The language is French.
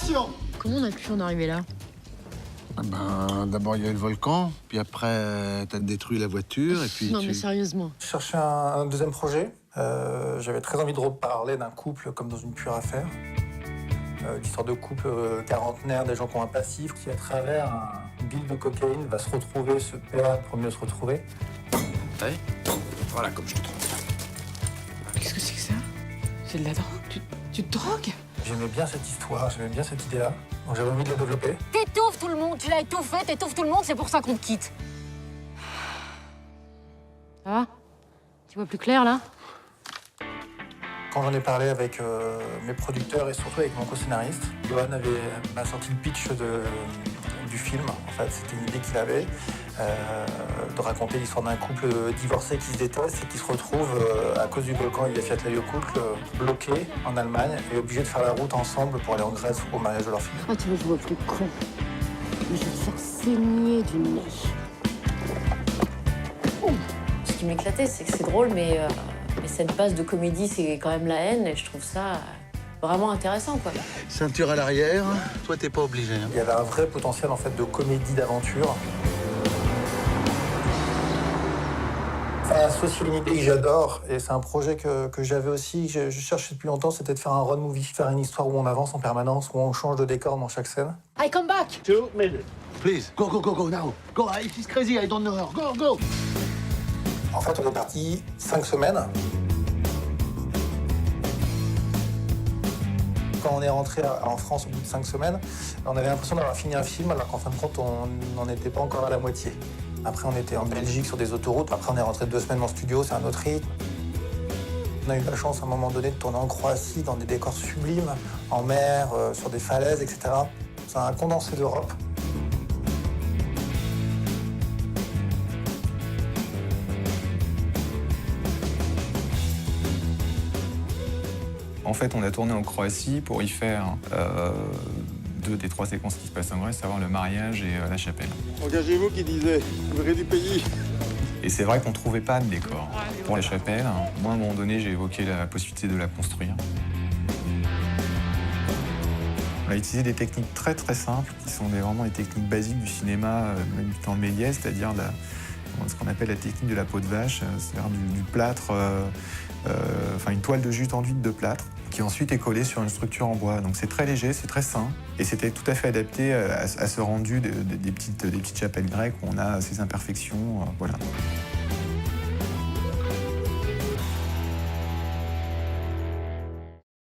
Action! Comment on a pu en arriver là? D'abord, il y a eu le volcan, puis après, t'as détruit la voiture, et puis Non, mais sérieusement. Je cherchais un deuxième projet. J'avais très envie de reparler d'un couple comme dans une pure affaire. L'histoire de couple quarantenaire, des gens qui ont un passif, qui à travers une bille de cocaïne va se retrouver, se perdre pour mieux se retrouver. Ouais. Voilà, comme je te trouve. Qu'est-ce que c'est que ça? C'est de la drogue? Tu te drogues? J'aimais bien cette histoire, j'aimais bien cette idée-là. Donc j'avais envie de la développer. T'étouffes tout le monde, tu l'as étouffé, t'étouffes tout le monde, c'est pour ça qu'on te quitte. Ça va? Tu vois plus clair là? Quand j'en ai parlé avec mes producteurs et surtout avec mon co-scénariste, Johan m'a sorti le pitch du film. En fait, c'était une idée qu'il avait de raconter l'histoire d'un couple divorcé qui se déteste et qui se retrouve à cause du volcan Eyjafjallajökull au couple bloqué en Allemagne et obligé de faire la route ensemble pour aller en Grèce au mariage de leur fille. Ah, tu veux jouer plus con. Je vais te faire saigner du nez. Ce qui m'éclatait, c'est que c'est drôle, mais cette base de comédie, c'est quand même la haine, et je trouve ça vraiment intéressant, quoi. Ceinture à l'arrière, toi, t'es pas obligé. Hein. Il y avait un vrai potentiel en fait de comédie d'aventure. Ça associe une idée que j'adore, et c'est un projet que j'avais aussi, je cherchais depuis longtemps, c'était de faire un road movie, faire une histoire où on avance en permanence, où on change de décor dans chaque scène. I come back! 2 minutes. Please, go, go, go, go, now. Go, it is crazy, I don't know her. Go, go. En fait, on est parti 5 semaines. Quand on est rentré en France au bout de 5 semaines, on avait l'impression d'avoir fini un film, alors qu'en fin de compte, on n'en était pas encore à la moitié. Après, on était en Belgique sur des autoroutes. Après, on est rentré 2 semaines en studio, c'est un autre rythme. On a eu la chance, à un moment donné, de tourner en Croatie, dans des décors sublimes, en mer, sur des falaises, etc. C'est un condensé d'Europe. En fait, on a tourné en Croatie pour y faire 2 des 3 séquences qui se passent en Grèce, à savoir le mariage et la chapelle. Engagez-vous qui disait, vous verrez du pays. Et c'est vrai qu'on ne trouvait pas de décor pour la chapelle. Moi, à un moment donné, j'ai évoqué la possibilité de la construire. On a utilisé des techniques très très simples, qui sont vraiment des techniques basiques du cinéma, même du temps de Méliès, c'est-à-dire ce qu'on appelle la technique de la peau de vache, c'est-à-dire du plâtre, une toile de jute enduite de plâtre, qui ensuite est collée sur une structure en bois. Donc c'est très léger, c'est très sain, et c'était tout à fait adapté à ce rendu des petites chapelles grecques où on a ces imperfections, voilà.